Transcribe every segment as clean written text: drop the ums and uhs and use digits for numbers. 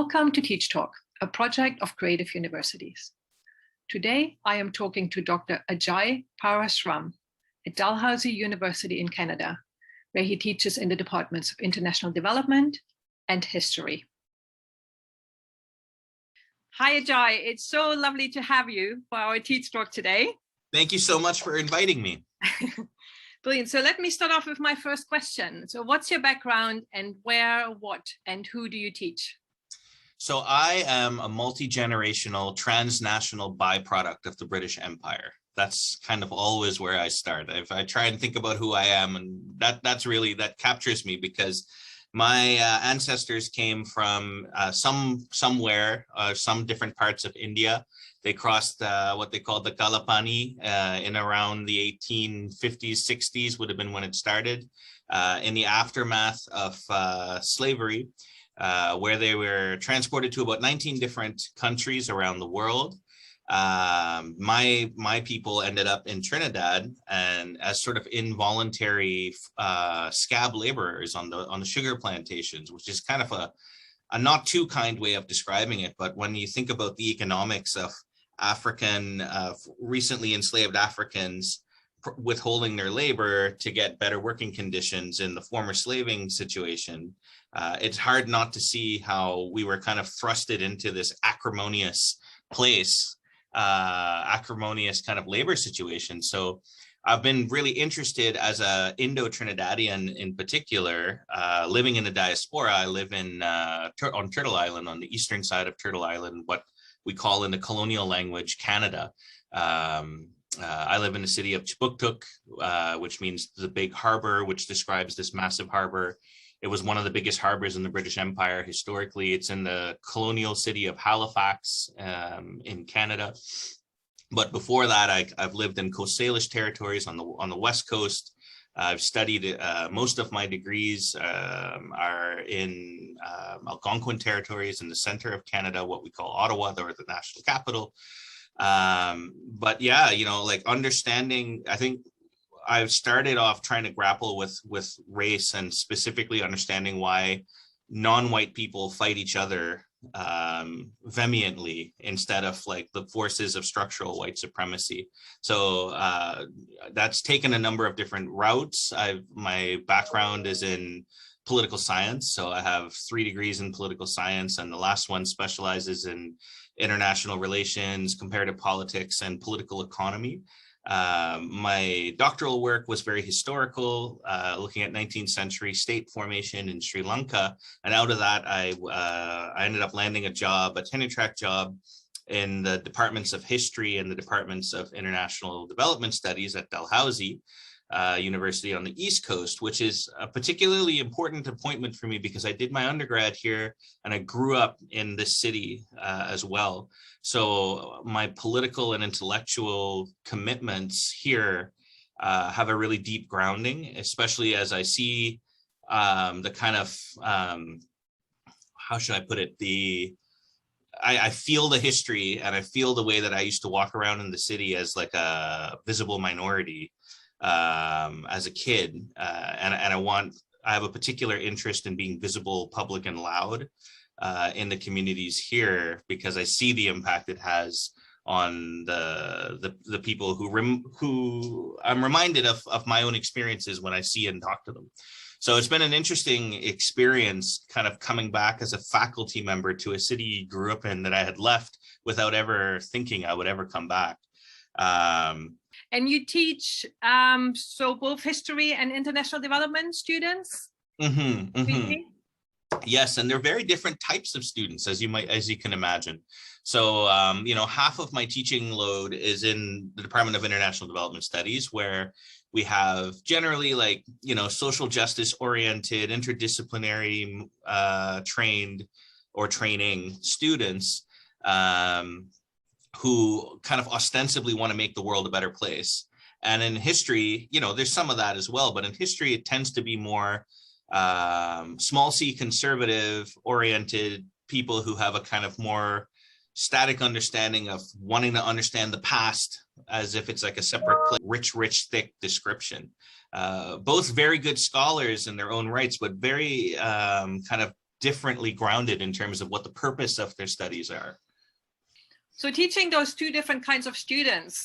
Welcome to TeachTalk, a project of Creative Universities. Today, I am talking to Dr. Ajay Parasram at Dalhousie University in Canada, where he teaches in the departments of International Development and History. Hi, Ajay. It's so lovely to have you for our TeachTalk today. Thank you so much for inviting me. Brilliant. So let me start off with my first question. So what's your background and where, what, and who do you teach? So I am a multi-generational transnational byproduct of the British Empire. That's kind of always where I start. If I try and think about who I am, and that captures me, because my ancestors came from some different parts of India. They crossed what they called the Kalapani in around the 1850s, 60s would have been when it started, in the aftermath of slavery, where they were transported to about 19 different countries around the world. My people ended up in Trinidad and as sort of involuntary scab laborers on the sugar plantations, which is kind of a not too kind way of describing it. But when you think about the economics of recently enslaved Africans withholding their labor to get better working conditions in the former slaving situation, it's hard not to see how we were kind of thrusted into this acrimonious place, acrimonious kind of labor situation. So I've been really interested as a Indo-Trinidadian in particular, living in the diaspora. I live on Turtle Island, on the eastern side of Turtle Island, what we call in the colonial language Canada. I live in the city of Chibuktuk, which means the big harbor, which describes this massive harbor. It was one of the biggest harbors in the British Empire historically. It's in the colonial city of Halifax in Canada. But before that, I've lived in Coast Salish territories on the West Coast. I've studied, most of my degrees are in Algonquin territories in the center of Canada, what we call Ottawa, or the national capital. But yeah, like understanding, I think I've started off trying to grapple with race and specifically understanding why non-white people fight each other vehemently instead of like the forces of structural white supremacy. So that's taken a number of different routes. My background is in political science. So I have 3 degrees in political science, and the last one specializes in international relations, comparative politics, and political economy. My doctoral work was very historical, looking at 19th century state formation in Sri Lanka. And out of that, I ended up landing a tenure track job in the departments of history and the departments of international development studies at Dalhousie University on the East Coast, which is a particularly important appointment for me because I did my undergrad here and I grew up in this city as well. So my political and intellectual commitments here have a really deep grounding, especially as I see the kind of, how should I put it, I feel the history and I feel the way that I used to walk around in the city as like a visible minority as a kid, and I have a particular interest in being visible, public, and loud in the communities here because I see the impact it has on the people who I'm reminded of my own experiences when I see and talk to them. So it's been an interesting experience kind of coming back as a faculty member to a city you grew up in that I had left without ever thinking I would ever come back. And you teach so both history and international development students? Mm-hmm, mm-hmm. Yes, and they're very different types of students, as you can imagine. So, half of my teaching load is in the Department of International Development Studies, where we have generally social justice oriented, interdisciplinary trained or training students who kind of ostensibly want to make the world a better place. And in history, there's some of that as well, but in history, it tends to be more small c conservative oriented people who have a kind of more static understanding of wanting to understand the past as if it's like a separate rich, thick description. Both very good scholars in their own rights, but very kind of differently grounded in terms of what the purpose of their studies are. So teaching those two different kinds of students,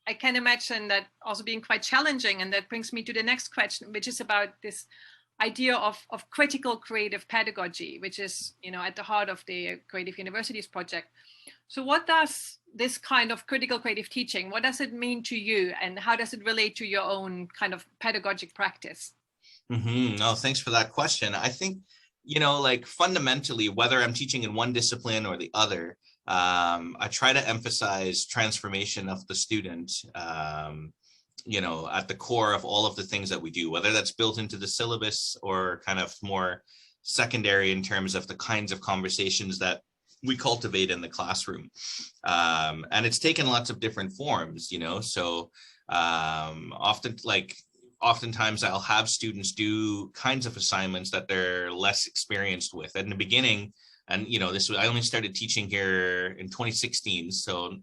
I can imagine that also being quite challenging. And that brings me to the next question, which is about this idea of critical creative pedagogy, which is, you know, at the heart of the Creative Universities project. So what does this kind of critical creative teaching, what does it mean to you, and how does it relate to your own kind of pedagogic practice? No, thanks for that question. I think, you know, like fundamentally, whether I'm teaching in one discipline or the other, I try to emphasize transformation of the student, you know, at the core of all of the things that we do, whether that's built into the syllabus or kind of more secondary in terms of the kinds of conversations that we cultivate in the classroom. And it's taken lots of different forms, you know, so oftentimes I'll have students do kinds of assignments that they're less experienced with. In the beginning, and you know, I only started teaching here in 2016, so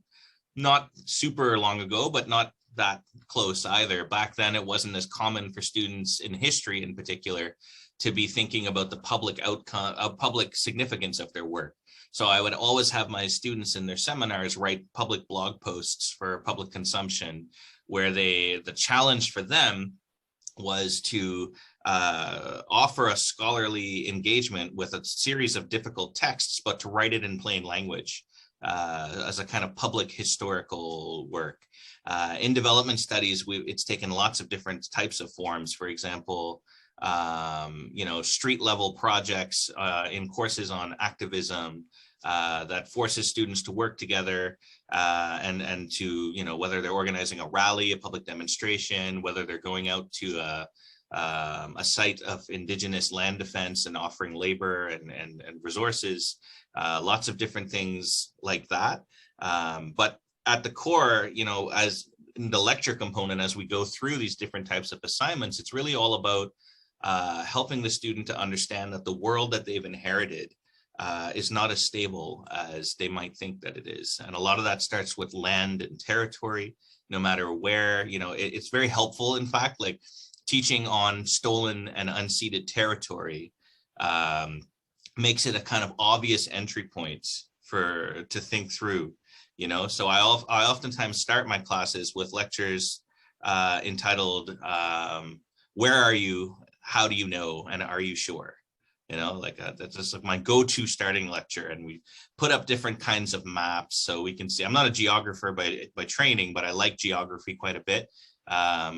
not super long ago, but not that close either. Back then, it wasn't as common for students in history in particular to be thinking about the public outcome, public significance of their work. So I would always have my students in their seminars write public blog posts for public consumption, where the challenge for them was to offer a scholarly engagement with a series of difficult texts, but to write it in plain language as a kind of public historical work. In development studies, it's taken lots of different types of forms. For example, you know, street level projects in courses on activism that forces students to work together and to, you know, whether they're organizing a rally, a public demonstration, whether they're going out to a site of Indigenous land defense and offering labor and resources, lots of different things like that. But at the core, you know, as in the lecture component, as we go through these different types of assignments, it's really all about helping the student to understand that the world that they've inherited is not as stable as they might think that it is. And a lot of that starts with land and territory, no matter where, you know, it's very helpful. In fact, like teaching on stolen and unceded territory makes it a kind of obvious entry point to think through, you know. So I oftentimes start my classes with lectures entitled, Where Are You? How Do You Know? And Are You Sure? You know, like that's just like my go-to starting lecture. And we put up different kinds of maps so we can see. I'm not a geographer by training, but I like geography quite a bit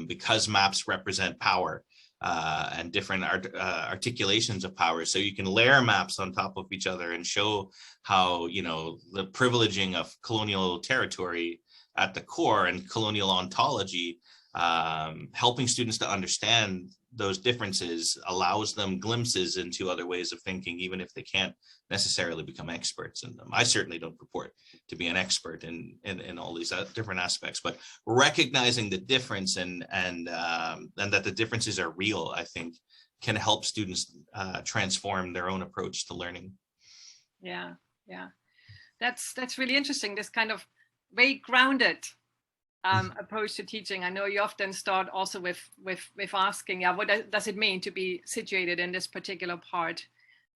because maps represent power and different articulations of power. So you can layer maps on top of each other and show how, you know, the privileging of colonial territory at the core and colonial ontology, helping students to understand those differences allows them glimpses into other ways of thinking, even if they can't necessarily become experts in them. I certainly don't purport to be an expert in all these different aspects, but recognizing the difference and that the differences are real, I think, can help students transform their own approach to learning. Yeah, that's really interesting. This kind of very grounded approach to teaching. I know you often start also with asking, what does it mean to be situated in this particular part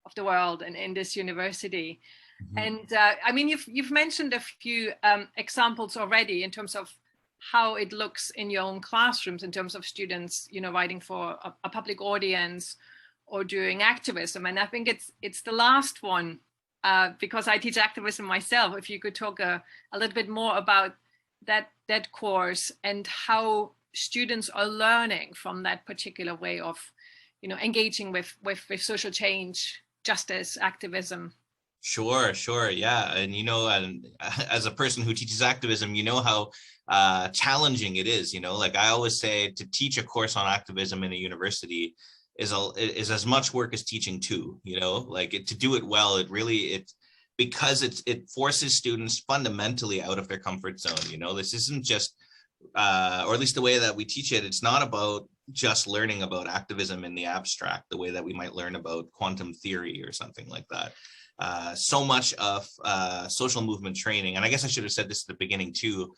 of the world and in this university? Mm-hmm. And I mean, you've mentioned a few examples already in terms of how it looks in your own classrooms, in terms of students, you know, writing for a public audience or doing activism. And I think it's the last one because I teach activism myself. If you could talk a little bit more about that course and how students are learning from that particular way of, you know, engaging with social change, justice, activism. Sure, yeah. And, you know, and as a person who teaches activism, you know how challenging it is. You know, like I always say, to teach a course on activism in a university is as much work as teaching too, you know, like to do it well, because it forces students fundamentally out of their comfort zone. You know, this isn't just, or at least the way that we teach it, it's not about just learning about activism in the abstract, the way that we might learn about quantum theory or something like that. So much of social movement training, and I guess I should have said this at the beginning too,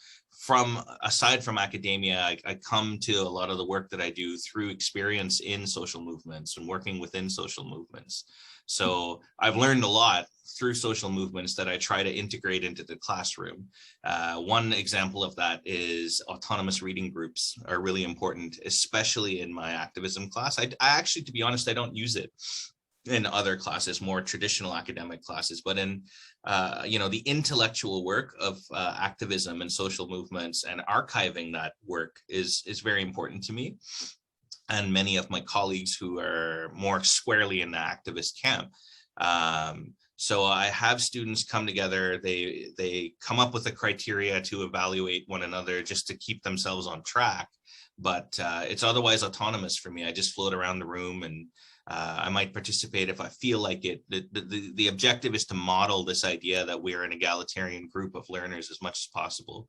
aside from academia, I come to a lot of the work that I do through experience in social movements and working within social movements. So I've learned a lot through social movements that I try to integrate into the classroom. One example of that is autonomous reading groups are really important, especially in my activism class. I actually, to be honest, I don't use it in other classes, more traditional academic classes, but in the intellectual work of activism and social movements and archiving that work is very important to me and many of my colleagues who are more squarely in the activist camp. So I have students come together, they come up with a criteria to evaluate one another just to keep themselves on track, but it's otherwise autonomous for me. I just float around the room and I might participate if I feel like it. The objective is to model this idea that we're an egalitarian group of learners as much as possible.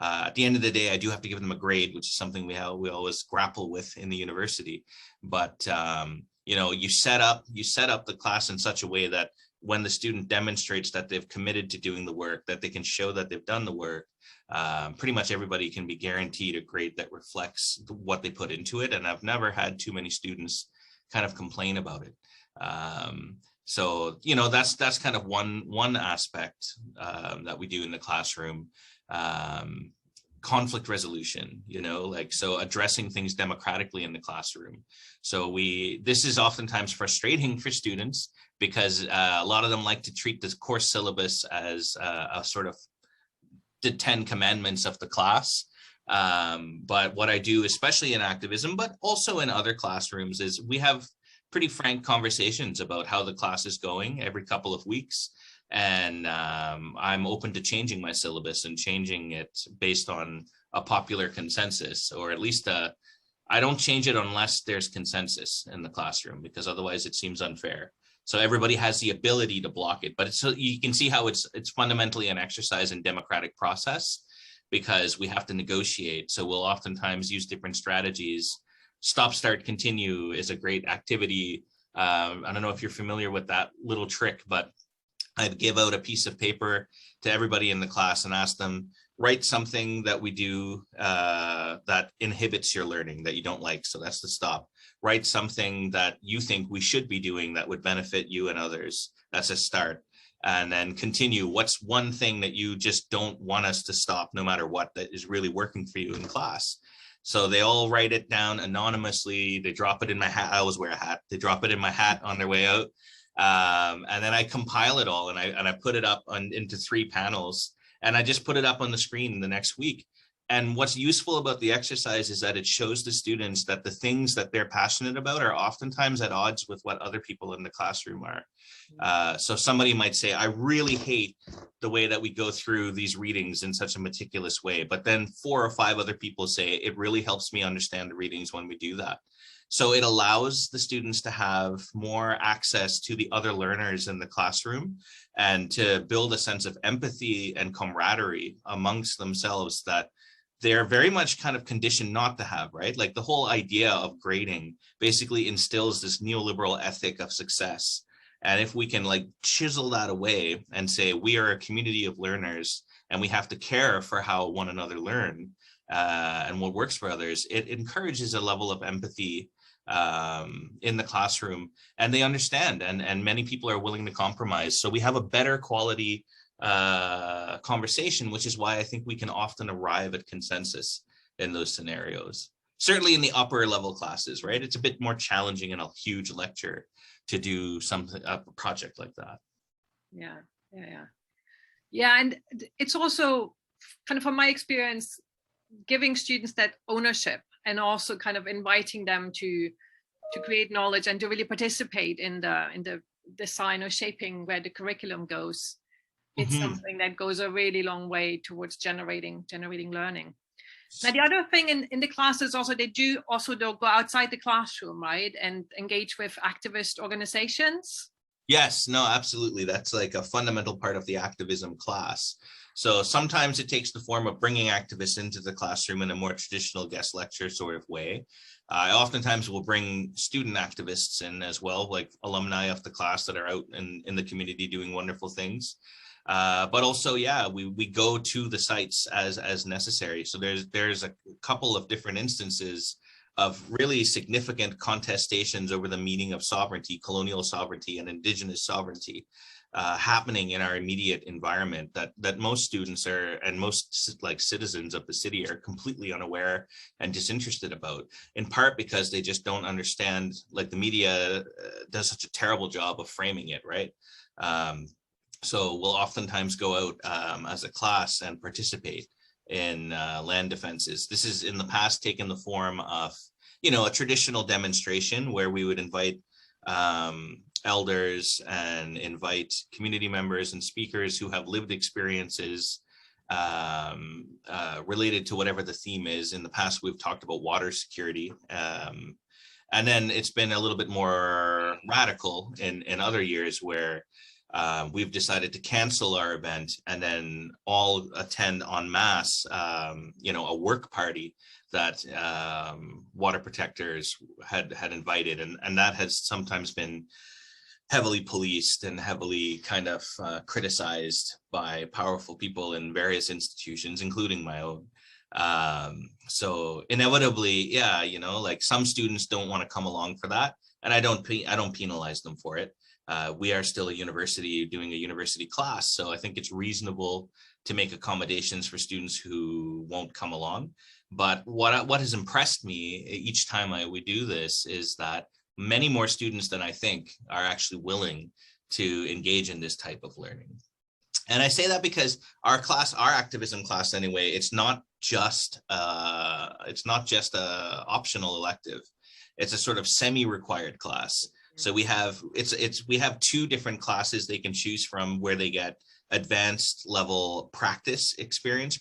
At the end of the day, I do have to give them a grade, which is something we always grapple with in the university. But you set up the class in such a way that when the student demonstrates that they've committed to doing the work, that they can show that they've done the work, pretty much everybody can be guaranteed a grade that reflects what they put into it. And I've never had too many students kind of complain about it. So that's kind of one aspect that we do in the classroom. Conflict resolution, so addressing things democratically in the classroom. So this is oftentimes frustrating for students because a lot of them like to treat this course syllabus as a sort of the 10 commandments of the class. But what I do, especially in activism, but also in other classrooms, is we have pretty frank conversations about how the class is going every couple of weeks. And I'm open to changing my syllabus and changing it based on a popular consensus, or at least I don't change it unless there's consensus in the classroom, because otherwise it seems unfair. So everybody has the ability to block it, but so you can see how it's fundamentally an exercise in democratic process, because we have to negotiate. So we'll oftentimes use different strategies. Stop, start, continue is a great activity. I don't know if you're familiar with that little trick, but I'd give out a piece of paper to everybody in the class and ask them, write something that we do that inhibits your learning, that you don't like. So that's the stop. Write something that you think we should be doing that would benefit you and others. That's a start. And then continue. What's one thing that you just don't want us to stop, no matter what, that is really working for you in class? So they all write it down anonymously. They drop it in my hat. I always wear a hat. They drop it in my hat on their way out. And then I compile it all and I put it up into 3 panels, and I just put it up on the screen the next week. And what's useful about the exercise is that it shows the students that the things that they're passionate about are oftentimes at odds with what other people in the classroom are. So somebody might say, I really hate the way that we go through these readings in such a meticulous way. But then 4 or 5 other people say, it really helps me understand the readings when we do that. So it allows the students to have more access to the other learners in the classroom and to build a sense of empathy and camaraderie amongst themselves that they're very much kind of conditioned not to have, right? Like the whole idea of grading basically instills this neoliberal ethic of success. And if we can like chisel that away and say, we are a community of learners and we have to care for how one another learn and what works for others, it encourages a level of empathy in the classroom, and they understand, and many people are willing to compromise. So we have a better quality conversation, which is why I think we can often arrive at consensus in those scenarios. Certainly in the upper level classes, right? It's a bit more challenging in a huge lecture to do a project like that. Yeah, and it's also kind of, from my experience, giving students that ownership and also kind of inviting them to create knowledge and to really participate in the design or shaping where the curriculum goes. It's something that goes a really long way towards generating learning. Now, the other thing in the classes also, they'll go outside the classroom, right, and engage with activist organizations. Yes, no, absolutely. That's like a fundamental part of the activism class. So sometimes it takes the form of bringing activists into the classroom in a more traditional guest lecture sort of way. I oftentimes will bring student activists in as well, like alumni of the class that are out in the community doing wonderful things. But also, yeah, we go to the sites as necessary. So there's a couple of different instances of really significant contestations over the meaning of sovereignty, colonial sovereignty, and indigenous sovereignty happening in our immediate environment that most students are, and most like citizens of the city, are completely unaware and disinterested about, in part because they just don't understand, like the media does such a terrible job of framing it, right? So we'll oftentimes go out as a class and participate in land defenses. This is in the past taken the form of, a traditional demonstration where we would invite elders and invite community members and speakers who have lived experiences related to whatever the theme is. In the past, we've talked about water security. And then it's been a little bit more radical in other years where we've decided to cancel our event and then all attend en masse, a work party that water protectors had invited. And that has sometimes been heavily policed and heavily kind of criticized by powerful people in various institutions, including my own. So inevitably, like some students don't want to come along for that. And I don't penalize them for it. We are still a university doing a university class. So I think it's reasonable to make accommodations for students who won't come along. But what has impressed me each time we do this is that many more students than I think are actually willing to engage in this type of learning. And I say that because our activism class anyway, it's not just a optional elective. It's a sort of semi-required class. So we have two different classes they can choose from where they get advanced level practice experience,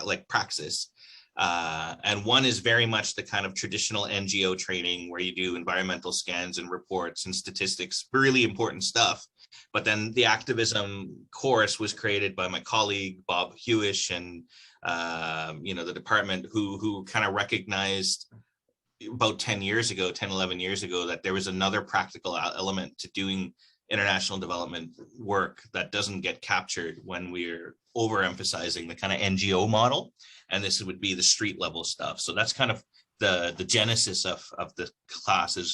like praxis. And one is very much the kind of traditional NGO training where you do environmental scans and reports and statistics, really important stuff. But then the activism course was created by my colleague, Bob Hewish, and the department who kind of recognized about 11 years ago, that there was another practical element to doing international development work that doesn't get captured when we're overemphasizing the kind of NGO model. And this would be the street level stuff. So that's kind of the genesis of the class, is